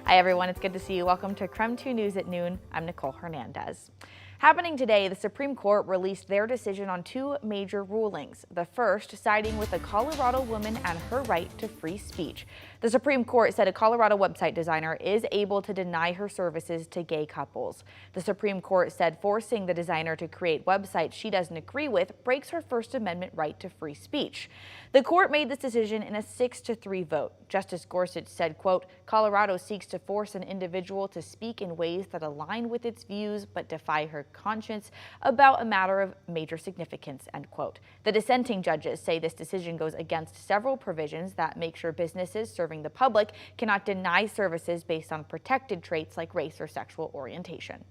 Hi everyone, it's good to see you. Welcome to KREM 2 News at noon. I'm Nicole Hernandez. Happening today, the Supreme Court released their decision on two major rulings. The first, siding with a Colorado woman and her right to free speech. The Supreme Court said a Colorado website designer is able to deny her services to gay couples. The Supreme Court said forcing the designer to create websites she doesn't agree with breaks her First Amendment right to free speech. The court made this decision in a 6-3 vote. Justice Gorsuch said, quote, Colorado seeks to force an individual to speak in ways that align with its views but defy her conscience about a matter of major significance, end quote. The dissenting judges say this decision goes against several provisions that make sure businesses serving the public cannot deny services based on protected traits like race or sexual orientation.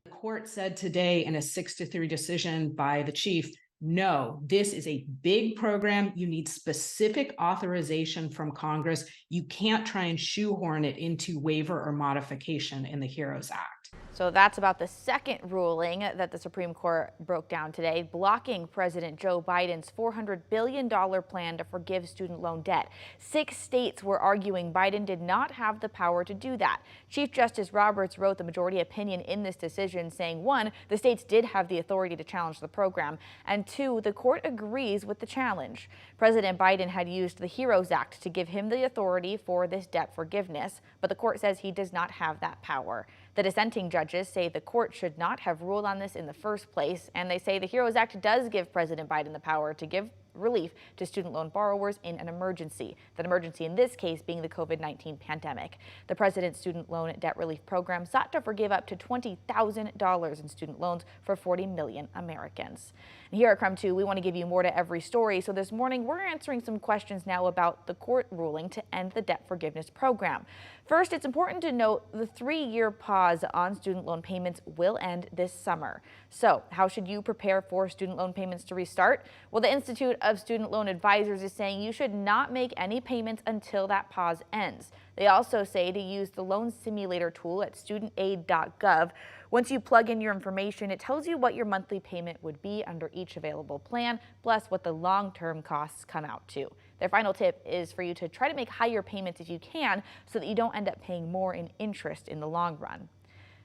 The court said today in a 6-3 decision by the chief, no, this is a big program. You need specific authorization from Congress. You can't try and shoehorn it into waiver or modification in the HEROES Act. So that's about the second ruling that the Supreme Court broke down today, blocking President Joe Biden's $400 billion plan to forgive student loan debt. 6 states were arguing Biden did not have the power to do that. Chief Justice Roberts wrote the majority opinion in this decision, saying, 1, the states did have the authority to challenge the program, and 2, the court agrees with the challenge. President Biden had used the HEROES Act to give him the authority for this debt forgiveness, but the court says he does not have that power. The dissenting judges say the court should not have ruled on this in the first place, and they say the HEROES Act does give President Biden the power to give relief to student loan borrowers in an emergency. That emergency in this case being the COVID-19 pandemic. The President's Student Loan Debt Relief Program sought to forgive up to $20,000 in student loans for 40 million Americans. And here at KREM 2, we want to give you more to every story. So this morning, we're answering some questions now about the court ruling to end the debt forgiveness program. First, it's important to note the 3-year pause on student loan payments will end this summer. So how should you prepare for student loan payments to restart? Well, the Institute of Student Loan Advisors is saying you should not make any payments until that pause ends. They also say to use the loan simulator tool at studentaid.gov. Once you plug in your information, it tells you what your monthly payment would be under each available plan, plus what the long-term costs come out to. Their final tip is for you to try to make higher payments if you can so that you don't end up paying more in interest in the long run.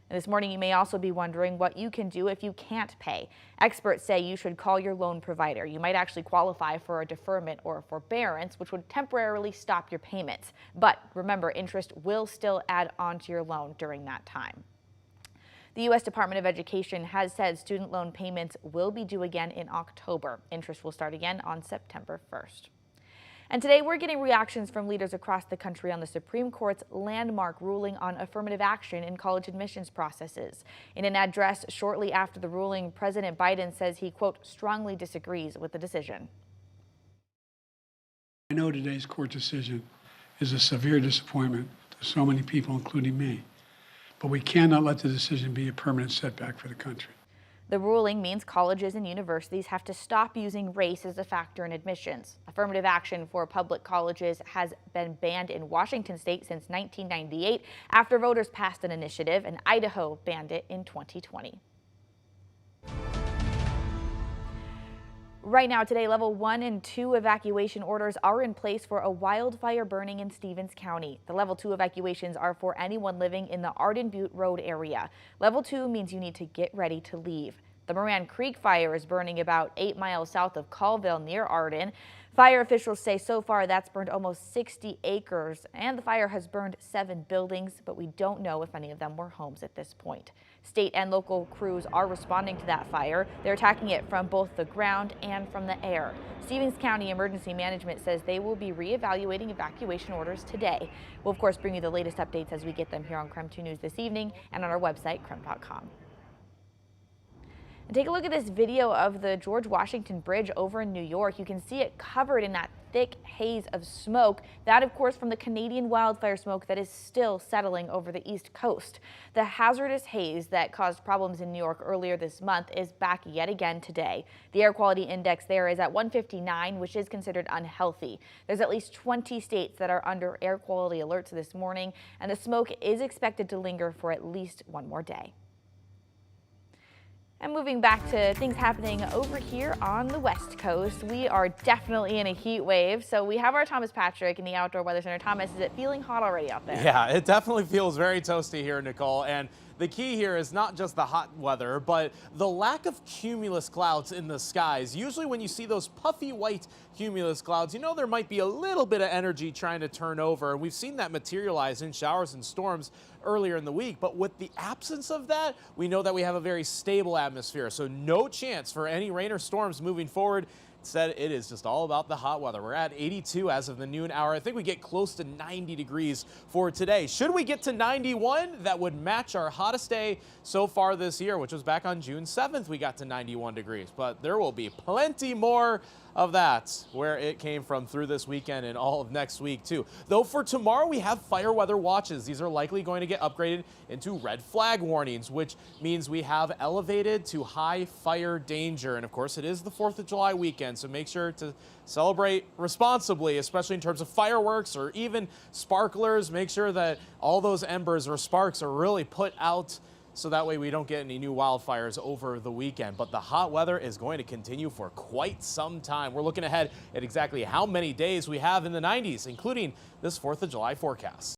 And this morning, you may also be wondering what you can do if you can't pay. Experts say you should call your loan provider. You might actually qualify for a deferment or a forbearance, which would temporarily stop your payments. But remember, interest will still add on to your loan during that time. The U.S. Department of Education has said student loan payments will be due again in October. Interest will start again on September 1st. And today we're getting reactions from leaders across the country on the Supreme Court's landmark ruling on affirmative action in college admissions processes. In an address shortly after the ruling, President Biden says he, quote, strongly disagrees with the decision. I know today's court decision is a severe disappointment to so many people, including me, but we cannot let the decision be a permanent setback for the country. The ruling means colleges and universities have to stop using race as a factor in admissions. Affirmative action for public colleges has been banned in Washington state since 1998 after voters passed an initiative, and Idaho banned it in 2020. Right now, today, level 1 and 2 evacuation orders are in place for a wildfire burning in Stevens County. The level 2 evacuations are for anyone living in the Arden Butte Road area. Level 2 means you need to get ready to leave. The Moran Creek fire is burning about 8 miles south of Colville near Arden. Fire officials say so far that's burned almost 60 acres, and the fire has burned 7 buildings, but we don't know if any of them were homes at this point. State and local crews are responding to that fire. They're attacking it from both the ground and from the air. Stevens County Emergency Management says they will be reevaluating evacuation orders today. We'll, of course, bring you the latest updates as we get them here on KREM 2 News this evening and on our website, krem.com. And take a look at this video of the George Washington Bridge over in New York. You can see it covered in that thick haze of smoke. That, of course, from the Canadian wildfire smoke that is still settling over the East Coast. The hazardous haze that caused problems in New York earlier this month is back yet again today. The air quality index there is at 159, which is considered unhealthy. There's at least 20 states that are under air quality alerts this morning, and the smoke is expected to linger for at least one more day. And moving back to things happening over here on the West Coast, we are definitely in a heat wave. So we have our Thomas Patrick in the Outdoor Weather Center. Thomas, is it feeling hot already out there? Yeah, it definitely feels very toasty here, Nicole. And the key here is not just the hot weather, but the lack of cumulus clouds in the skies. Usually when you see those puffy white cumulus clouds, you know there might be a little bit of energy trying to turn over. And we've seen that materialize in showers and storms earlier in the week. But with the absence of that, we know that we have a very stable atmosphere. So no chance for any rain or storms moving forward. Instead, it is just all about the hot weather. We're at 82 as of the noon hour. I think we get close to 90 degrees for today. Should we get to 91, that would match our hottest day so far this year, which was back on June 7th. We got to 91 degrees, but there will be plenty more of that where it came from through this weekend and all of next week too. Though for tomorrow we have fire weather watches. These are likely going to get upgraded into red flag warnings, which means we have elevated to high fire danger. And of course it is the 4th of July weekend, so make sure to celebrate responsibly, especially in terms of fireworks or even sparklers. Make sure that all those embers or sparks are really put out, so that way we don't get any new wildfires over the weekend. But the hot weather is going to continue for quite some time. We're looking ahead at exactly how many days we have in the 90s, including this 4th of July forecast.